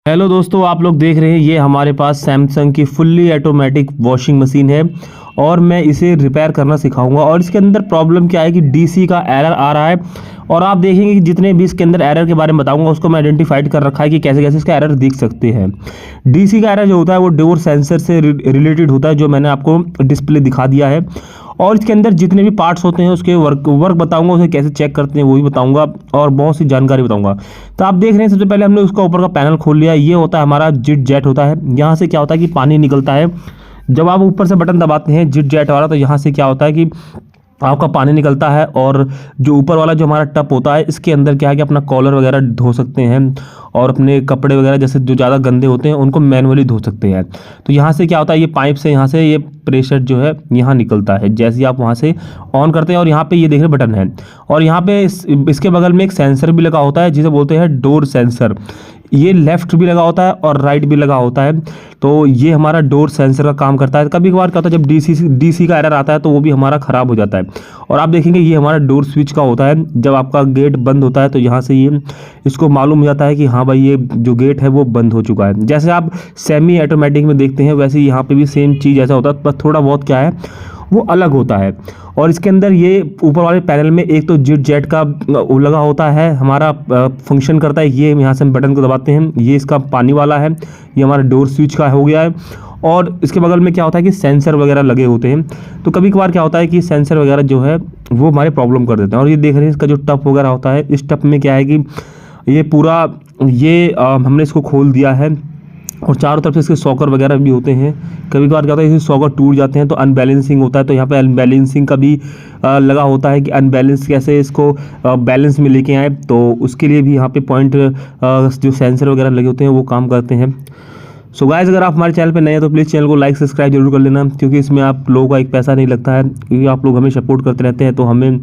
Hello दोस्तों, आप लोग देख रहे हैं ये हमारे पास सैमसंग की फुल्ली ऑटोमेटिक वॉशिंग मशीन है और मैं इसे रिपेयर करना सिखाऊंगा। और इसके अंदर प्रॉब्लम क्या है कि डीसी का एरर आ रहा है और आप देखेंगे कि जितने भी इसके अंदर एरर के बारे में बताऊंगा उसको मैं आइडेंटिफाइड कर रखा है कि कैसे कैसे इसका एरर दिख सकते हैं। डीसी का एरर जो होता है वो डोर सेंसर से रिलेटेड होता है, जो मैंने आपको डिस्प्ले दिखा दिया है। और इसके अंदर जितने भी पार्ट्स होते हैं उसके वर्क बताऊंगा, उसे कैसे चेक करते हैं वो भी बताऊंगा और बहुत सी जानकारी बताऊंगा। तो आप देख रहे हैं सबसे पहले हमने उसका ऊपर का पैनल खोल लिया। ये होता है हमारा जिट जेट होता है। यहाँ से क्या होता है कि पानी निकलता है। जब आप ऊपर से बटन दबाते हैं जिट जेट वाला, तो यहाँ से क्या होता है कि आपका पानी निकलता है और जो ऊपर वाला जो हमारा टप होता है इसके अंदर क्या है कि अपना कॉलर वगैरह धो सकते हैं और अपने कपड़े वगैरह जैसे जो ज़्यादा गंदे होते हैं उनको मैनुअली धो सकते हैं। तो यहाँ से क्या होता है, ये पाइप से यहाँ से ये प्रेशर जो है यहाँ निकलता है। जैसे ही आप वहाँ से ऑन करते हैं और यहाँ पे ये देख रहे बटन है और यहाँ पे इसके बगल में एक सेंसर भी लगा होता है जिसे बोलते हैं डोर सेंसर। ये लेफ्ट भी लगा होता है और राइट भी लगा होता है। तो ये हमारा डोर सेंसर का काम करता है। कभी कभार क्या होता है जब डीसी का एरर आता है तो वो भी हमारा ख़राब हो जाता है। और आप देखेंगे ये हमारा डोर स्विच का होता है। जब आपका गेट बंद होता है तो यहाँ से ये इसको मालूम हो जाता है कि हाँ भाई ये जो गेट है वो बंद हो चुका है। जैसे आप सेमी ऑटोमेटिक में देखते हैं वैसे यहाँ पे भी सेम चीज़ ऐसा होता है, पर थोड़ा बहुत क्या है वो अलग होता है। और इसके अंदर ये ऊपर वाले पैनल में एक तो जिट जेट का लगा होता है, हमारा फंक्शन करता है। ये यहाँ से हम बटन को दबाते हैं, ये इसका पानी वाला है, ये हमारा डोर स्विच का हो गया है। और इसके बगल में क्या होता है कि सेंसर वगैरह लगे होते हैं। तो कभी कभार क्या होता है कि सेंसर वगैरह जो है वो हमारे प्रॉब्लम कर देते हैं। और ये देख रहे हैं इसका जो टप वगैरह होता है, इस टप में क्या है कि ये पूरा हमने इसको खोल दिया है और चारों तरफ से इसके सॉकर वगैरह भी होते हैं। कभी कभार क्या होता है, सॉकर टूट जाते हैं तो अनबैलेंसिंग होता है। तो यहाँ पे अनबैलेंसिंग का भी लगा होता है कि अनबैलेंस कैसे इसको बैलेंस में लेके आए। तो उसके लिए भी यहाँ पे पॉइंट जो सेंसर वगैरह लगे होते हैं वो काम करते हैं। सो गाइस, अगर आप हमारे चैनल पर नए हैं तो प्लीज़ चैनल को लाइक सब्सक्राइब जरूर कर लेना, क्योंकि इसमें आप लोगों का एक पैसा नहीं लगता है, क्योंकि आप लोग हमें सपोर्ट करते रहते हैं तो हमें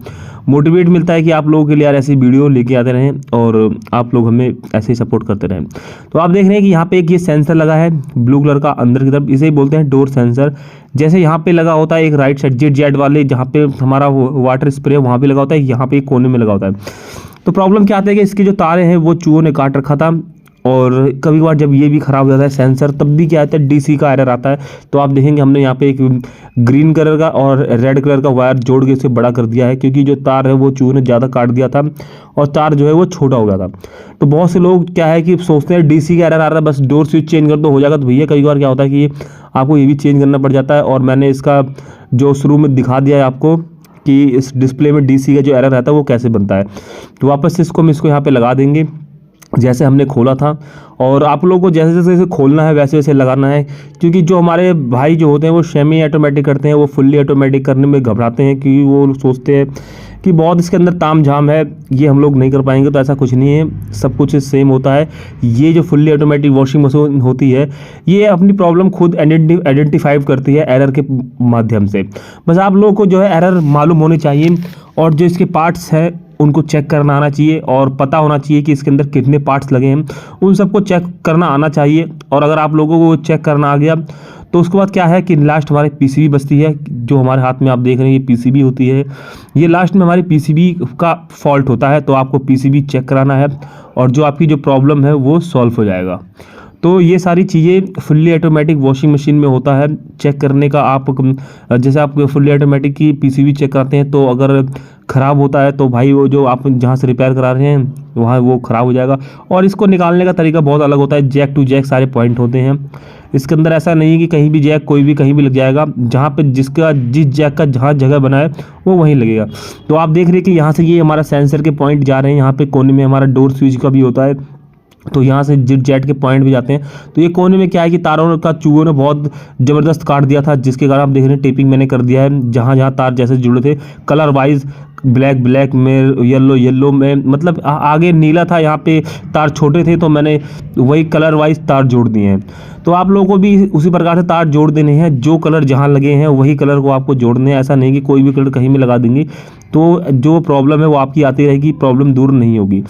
मोटिवेट मिलता है कि आप लोगों के लिए यार ऐसी वीडियो लेके आते रहें और आप लोग हमें ऐसे ही सपोर्ट करते रहें। तो आप देख रहे हैं कि यहाँ पे एक ये सेंसर लगा है ब्लू कलर का अंदर की तरफ, इसे ही बोलते हैं डोर सेंसर। जैसे यहाँ पे लगा होता है एक राइट साइड जिट जेट वाले जहाँ पे हमारा वाटर स्प्रे वहाँ पे लगा होता है, यहाँ पे एक कोने में लगा होता है। तो प्रॉब्लम क्या आता है कि इसकी जो तारें हैं वो चूहों ने काट रखा था और कभी कभार जब ये भी ख़राब हो जाता है सेंसर, तब भी क्या आता है डीसी का एरर आता है। तो आप देखेंगे हमने यहाँ पे एक ग्रीन कलर का और रेड कलर का वायर जोड़ के इसे बड़ा कर दिया है, क्योंकि जो तार है वो चूहे ने ज़्यादा काट दिया था और तार जो है वो छोटा हो गया था। तो बहुत से लोग क्या है कि सोचते हैं डीसी का एरर आ रहा है बस डोर स्विच चेंज कर दो हो जाएगा। तो भैया कभी बार क्या होता है कि आपको ये भी चेंज करना पड़ जाता है। और मैंने इसका जो शुरू में दिखा दिया है आपको कि इस डिस्प्ले में डीसी का जो एरर रहता है वो कैसे बनता है। तो वापस से इसको यहाँ पे लगा देंगे जैसे हमने खोला था। और आप लोगों को जैसे जैसे खोलना है वैसे वैसे लगाना है, क्योंकि जो हमारे भाई जो होते हैं वो सेमी ऑटोमेटिक करते हैं, वो फुल्ली ऑटोमेटिक करने में घबराते हैं क्योंकि वो सोचते हैं कि बहुत इसके अंदर ताम झाम है, ये हम लोग नहीं कर पाएंगे। तो ऐसा कुछ नहीं है, सब कुछ सेम होता है। ये जो फुल्ली ऑटोमेटिक वॉशिंग मशीन होती है ये अपनी प्रॉब्लम खुद आइडेंटिफाई करती है एरर के माध्यम से। बस आप लोगों को जो है एरर मालूम होनी चाहिए और जो इसके पार्ट्स हैं उनको चेक करना आना चाहिए और पता होना चाहिए कि इसके अंदर कितने पार्ट्स लगे हैं, उन सबको चेक करना आना चाहिए। और अगर आप लोगों को चेक करना आ गया तो उसके बाद क्या है कि लास्ट हमारे पीसीबी बचती है। जो हमारे हाथ में आप देख रहे हैं ये पीसीबी होती है, ये लास्ट में हमारी पीसीबी का फॉल्ट होता है। तो आपको पीसीबी चेक कराना है और जो आपकी जो प्रॉब्लम है वो सॉल्व हो जाएगा। तो ये सारी चीज़ें फुल्ली ऑटोमेटिक वॉशिंग मशीन में होता है चेक करने का। आप जैसे आप फुल्ली ऑटोमेटिक की पीसीबी चेक करते हैं तो अगर ख़राब होता है तो भाई वो जो आप जहाँ से रिपेयर करा रहे हैं वहाँ वो ख़राब हो जाएगा। और इसको निकालने का तरीका बहुत अलग होता है, जैक टू जैक सारे पॉइंट होते हैं इसके अंदर। ऐसा नहीं है कि कहीं भी जैक कोई भी कहीं भी लग जाएगा, जहाँ पे जिस जैक का जहाँ जगह बना है वो वहीं लगेगा। तो आप देख रहे हैं कि यहाँ से ये हमारा सेंसर के पॉइंट जा रहे हैं, यहाँ पे कोने में हमारा डोर स्विच का भी होता है, तो यहाँ से जिट जेट के पॉइंट भी जाते हैं। तो ये कोने में क्या है कि तारों का चूहों ने बहुत ज़बरदस्त काट दिया था, जिसके कारण आप देख रहे हैं टेपिंग मैंने कर दिया है। जहाँ जहाँ तार जैसे जुड़े थे कलर वाइज, ब्लैक ब्लैक में, येलो येलो में, मतलब आगे नीला था, यहाँ पे तार छोटे थे तो मैंने वही कलर वाइज तार जोड़ दिए हैं। तो आप लोगों को भी उसी प्रकार से तार जोड़ देने हैं, जो कलर जहाँ लगे हैं वही कलर को आपको जोड़ने हैं। ऐसा नहीं कि कोई भी कलर कहीं में लगा देंगे तो जो प्रॉब्लम है वो आपकी आती रहेगी, प्रॉब्लम दूर नहीं होगी।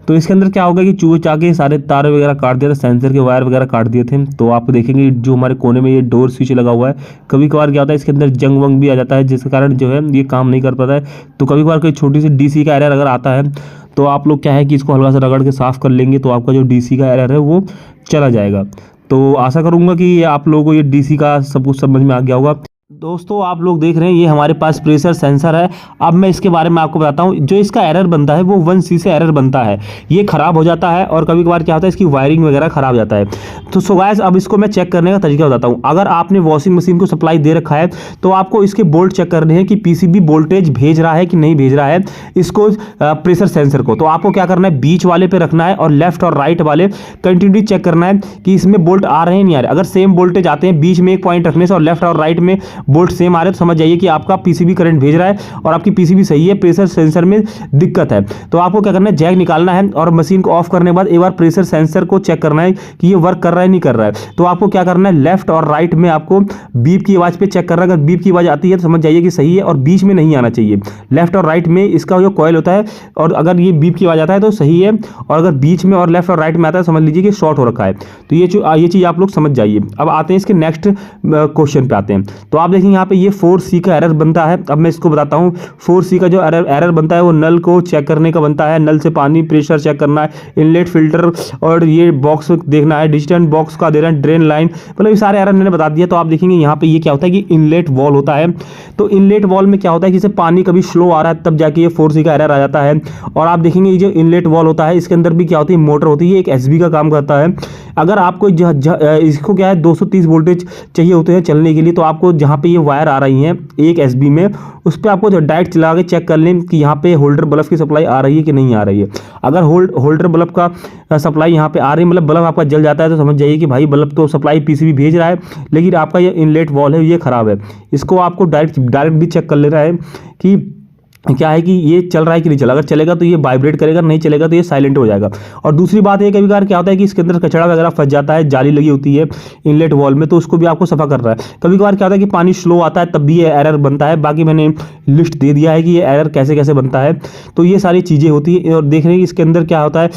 तो इसके अंदर क्या होगा कि चूहे चाके सारे तार वगैरह काट दिए थे, सेंसर के वायर वगैरह काट दिए थे। तो आप देखेंगे जो हमारे कोने में ये डोर स्विच लगा हुआ है, कभी कभार क्या होता है इसके अंदर जंग वंग भी आ जाता है, जिसके कारण जो है ये काम नहीं कर पाता है। तो कभी कभार कोई छोटी सी डीसी का एरर अगर आता है तो आप लोग क्या है कि इसको हल्का सा रगड़ के साफ़ कर लेंगे तो आपका जो डीसी का एरर है वो चला जाएगा। तो आशा करूँगा कि आप लोगों को ये डीसी का सब कुछ समझ में आ गया होगा। दोस्तों आप लोग देख रहे हैं ये हमारे पास प्रेशर सेंसर है। अब मैं इसके बारे में आपको बताता हूँ। जो इसका एरर बनता है वो 1C से एरर बनता है, ये ख़राब हो जाता है और कभी कभार क्या होता है इसकी वायरिंग वगैरह ख़राब हो जाता है। तो सो गाइस अब इसको मैं चेक करने का तरीका बताता हूँ। अगर आपने वॉशिंग मशीन को सप्लाई दे रखा है तो आपको इसके बोल्ट चेक करने हैं कि पीसीबी वोल्टेज भेज रहा है कि नहीं भेज रहा है इसको प्रेशर सेंसर को। तो आपको क्या करना है, बीच वाले पे रखना है और लेफ्ट और राइट वाले कंटिन्यू चेक करना है कि इसमें बोल्ट आ रहे हैं नहीं आ रहे। अगर सेम वोल्टेज आते हैं, बीच में एक पॉइंट रखने से और लेफ्ट और राइट में बोल्ट सेम आ रहे हैं, तो समझ जाइए कि आपका पीसीबी करंट भेज रहा है और आपकी पीसीबी सही है, प्रेशर सेंसर में दिक्कत है। तो आपको क्या करना है, जैक निकालना है और मशीन को ऑफ करने के बाद एक बार प्रेशर सेंसर को चेक करना है कि ये वर्क कर रहा है नहीं कर रहा है। तो आपको क्या करना है, लेफ्ट और राइट में आपको बीप की आवाज पे चेक करना है। अगर बीप की आवाज आती है तो समझ जाइए कि सही है और बीच में नहीं आना चाहिए। लेफ्ट और राइट में इसका जो कॉइल होता है और अगर ये बीप की आवाज आता है तो सही है, और अगर बीच में और लेफ्ट और राइट में आता है समझ लीजिए कि शॉर्ट हो रखा है। तो ये चीज आप लोग समझ जाइए। अब आते हैं इसके नेक्स्ट क्वेश्चन पे आते हैं। तो आप देखेंगे यहाँ पे ये 4C का एरर बनता है। अब मैं इसको बताता हूँ। 4C का जो एरर बनता है वो नल को चेक करने का बनता है। नल से पानी प्रेशर चेक करना है, इनलेट फिल्टर और ये बॉक्स देखना है, डिस्टेंस बॉक्स का देना है, ड्रेन लाइन, मतलब ये सारे एरर मैंने बता दिया। तो आप देखेंगे यहाँ पे ये क्या होता है कि इनलेट वॉल होता है। तो इनलेट वॉल में क्या होता है कि जैसे पानी कभी स्लो आ रहा है तब जाके ये 4C का एरर आ जाता है। और आप देखेंगे ये जो इनलेट वॉल होता है इसके अंदर भी क्या होती है, मोटर होती है, एक एसबी का काम करता है। अगर आपको इसको क्या है 230 वोल्टेज चाहिए होते हैं चलने के लिए, तो आपको जहाँ पे ये वायर आ रही है एक एसबी में, उस पर आपको डायरेक्ट चला के चेक कर लें कि यहाँ पे होल्डर बल्ब की सप्लाई आ रही है कि नहीं आ रही है। अगर होल्डर बल्ब का सप्लाई यहाँ पे आ रही है, मतलब बल्ब आपका जल जाता है, तो समझ जाइए कि भाई बल्ब तो सप्लाई पीसीबी भेज रहा है, लेकिन आपका ये इनलेट वॉल है ये खराब है। इसको आपको डायरेक्ट भी चेक कर लेना है कि क्या है कि ये चल रहा है कि नहीं चला। अगर चलेगा तो ये वाइब्रेट करेगा, नहीं चलेगा तो ये साइलेंट हो जाएगा। और दूसरी बात है, कभी बार क्या होता है कि इसके अंदर कचरा वगैरह फंस जाता है, जाली लगी होती है इनलेट वॉल में, तो उसको भी आपको सफा करना है। कभी कभार क्या होता है कि पानी स्लो आता है तब भी ये एरर बनता है। बाकी मैंने लिस्ट दे दिया है कि ये एरर कैसे कैसे बनता है। तो ये सारी चीज़ें होती है। और देख रहे हैं कि इसके अंदर क्या होता है,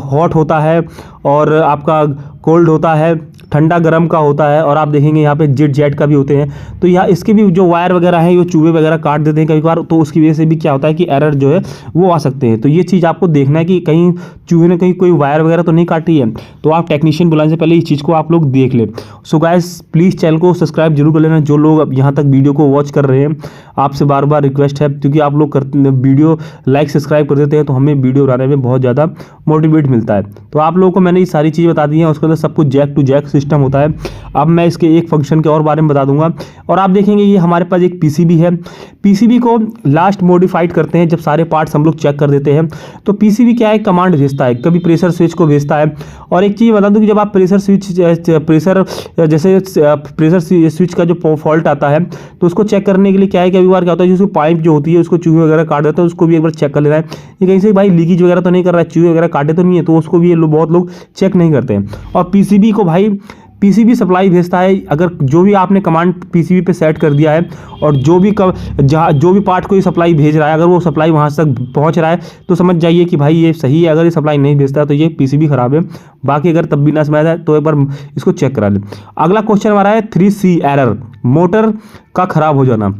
हॉट होता है और आपका कोल्ड होता है, ठंडा गर्म का होता है, और आप देखेंगे यहाँ पे जेट का भी होते हैं। तो यहाँ इसके भी जो वायर वगैरह है वो चूहे वगैरह काट देते हैं कभी बार, तो उसकी वजह से भी क्या होता है कि एरर जो है वो आ सकते हैं। तो ये चीज़ आपको देखना है कि कहीं चूहे ने कहीं कोई वायर वगैरह तो नहीं काटी है। तो आप टेक्नीशियन बुलाने से पहले इस चीज़ को आप लोग देख लें। सो गाइस प्लीज़ चैनल को सब्सक्राइब जरूर कर लेना। जो लोग अब यहाँ तक वीडियो को वॉच कर रहे हैं, आपसे बार बार रिक्वेस्ट है, क्योंकि आप लोग वीडियो लाइक सब्सक्राइब कर देते हैं तो हमें वीडियो बनाने में बहुत ज़्यादा मोटिवेट मिलता है। तो आप लोगों को मैंने ये सारी चीज़ बता दी है। उसके अंदर सब कुछ जैक टू जैक सिस्टम होता है। अब मैं इसके एक फंक्शन के और बारे में बता दूंगा। और आप देखेंगे ये हमारे पास एक पीसीबी है। पीसीबी को लास्ट मॉडिफाइड करते हैं जब सारे पार्ट्स हम लोग चेक कर देते हैं। तो पीसीबी क्या है, कमांड भेजता है, कभी प्रेशर स्विच को भेजता है। और एक चीज़ बता दूं कि जब आप प्रेशर स्विच का जो फॉल्ट आता है तो उसको चेक करने के लिए क्या है, कभी बार क्या होता है जिसको पाइप जो होती है उसको चूहे वगैरह काट देता है, उसको भी एक बार चेक कर लेना है ये कहीं से भाई लीकेज वगैरह तो नहीं कर रहा है, चूहे वगैरह काटे तो नहीं है। तो उसको भी ये लोग बहुत लोग चेक नहीं करते हैं। और पीसीबी को भाई पीसीबी सप्लाई भेजता है। अगर जो भी आपने कमांड पीसीबी पे सेट कर दिया है और जो भी पार्ट को ये सप्लाई भेज रहा है, अगर वो सप्लाई वहाँ तक पहुँच रहा है तो समझ जाइए कि भाई ये सही है। अगर ये सप्लाई नहीं भेजता है तो ये पीसीबी खराब है। बाकी अगर तब भी ना समझ आए तो एक बार इसको चेक करा लें। अगला क्वेश्चन हमारा है 3C एरर, मोटर का खराब हो जाना।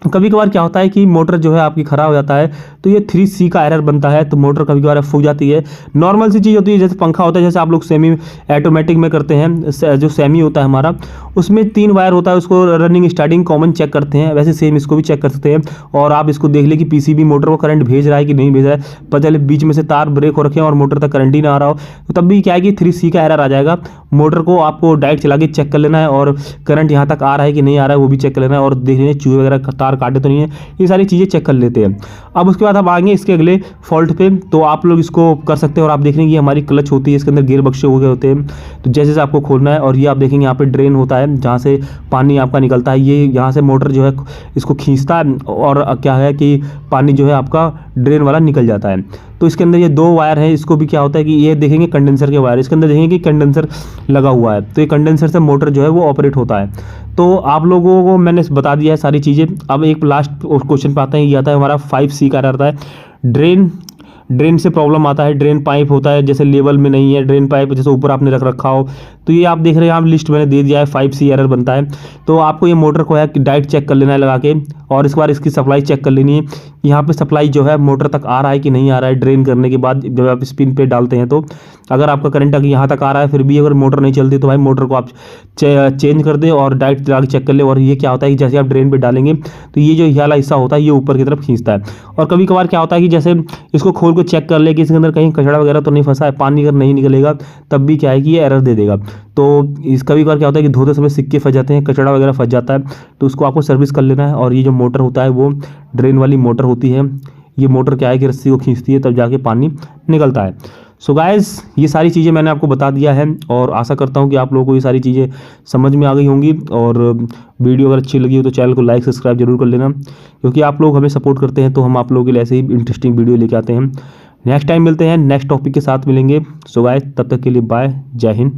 कभी कभार क्या होता है कि मोटर जो है आपकी ख़राब हो जाता है तो ये 3C का एरर बनता है। तो मोटर कभी कभार फूक जाती है। नॉर्मल सी चीज़ होती है, जैसे पंखा होता है, जैसे आप लोग सेमी ऑटोमेटिक में करते हैं, जो सेमी होता है हमारा उसमें 3 वायर होता है, उसको रनिंग स्टार्टिंग कॉमन चेक करते हैं। वैसे सेम इसको भी चेक कर सकते हैं। और आप इसको देख ले कि पीसीबी मोटर को करंट भेज रहा है कि नहीं भेज रहा है। पता चले बीच में से तार ब्रेक हो रखे हैं और मोटर तक करंट ही ना आ रहा हो, तो तब भी क्या है कि 3C का एरर आ जाएगा। मोटर को आपको डायरेक्ट चला के चेक कर लेना है और करंट यहाँ तक आ रहा है कि नहीं आ रहा है वो भी चेक कर लेना है। और देख लेना चूहे वगैरह तार काटे तो नहीं है, ये सारी चीज़ें चेक कर लेते हैं। अब उसके बाद हम आएंगे इसके अगले फॉल्ट पे। तो आप लोग इसको कर सकते हैं। और आप देख रहे हैं कि हमारी क्लच होती है, इसके अंदर गियर बक्से हो गए होते हैं। तो जैसे से आपको खोलना है, और ये आप देखेंगे यहाँ पे ड्रेन होता है जहाँ से पानी आपका निकलता है। ये यहाँ से मोटर जो है इसको खींचता है और क्या है कि पानी जो है आपका ड्रेन वाला निकल जाता है। तो इसके अंदर ये 2 वायर है। इसको भी क्या होता है कि ये देखेंगे कंडेंसर के वायर, इसके अंदर देखेंगे कि कंडेंसर लगा हुआ है। तो ये कंडेंसर से मोटर जो है वो ऑपरेट होता है। तो आप लोगों को मैंने बता दिया है सारी चीज़ें। अब एक लास्ट क्वेश्चन पे आते हैं, ये आता है हमारा 5C का रहता है, ड्रेन ड्रेन से प्रॉब्लम आता है, ड्रेन पाइप होता है जैसे लेवल में नहीं है, ड्रेन पाइप जैसे ऊपर आपने रख रखा हो, तो ये आप देख रहे हैं, आप लिस्ट मैंने दे दिया है, 5C एरर बनता है। तो आपको ये मोटर को है कि डायरेक्ट चेक कर लेना है लगा के, और इस बार इसकी सप्लाई चेक कर लेनी है, यहाँ पे सप्लाई जो है मोटर तक आ रहा है कि नहीं आ रहा है। ड्रेन करने के बाद जब आप स्पिन पे डालते हैं तो अगर आपका करंट अगर यहाँ तक आ रहा है फिर भी अगर मोटर नहीं चलती तो भाई मोटर को आप चेंज कर दें और डायरेक्ट लगा के चेक कर ले। और ये क्या होता है कि जैसे आप ड्रेन पे डालेंगे तो ये जो ये वाला हिस्सा होता है ये ऊपर की तरफ खींचता है। और कभी कभार क्या होता है कि जैसे इसको खोल के चेक कर ले कि इसके अंदर कहीं कचड़ा वगैरह तो नहीं फंसा है, पानी अगर नहीं निकलेगा तब भी क्या है कि ये एरर दे देगा। तो इस कभी कभार क्या होता है कि धोते समय सिक्के फंस जाते हैं, कचड़ा वगैरह फंस जाता है, तो उसको आपको सर्विस कर लेना है। और ये जो मोटर होता है वो ड्रेन वाली मोटर होती है, ये मोटर क्या है कि रस्सी को खींचती है तब जाके पानी निकलता है। सो गाइस ये सारी चीज़ें मैंने आपको बता दिया है और आशा करता हूँ कि आप लोगों को ये सारी चीज़ें समझ में आ गई होंगी। और वीडियो अगर अच्छी लगी हो तो चैनल को लाइक सब्सक्राइब जरूर कर लेना, क्योंकि आप लोग हमें सपोर्ट करते हैं तो हम आप लोगों के लिए ऐसे ही इंटरेस्टिंग वीडियो लेके आते हैं। नेक्स्ट टाइम मिलते हैं, नेक्स्ट टॉपिक के साथ मिलेंगे। सो गाइस तब तक के लिए बाय, जय हिंद।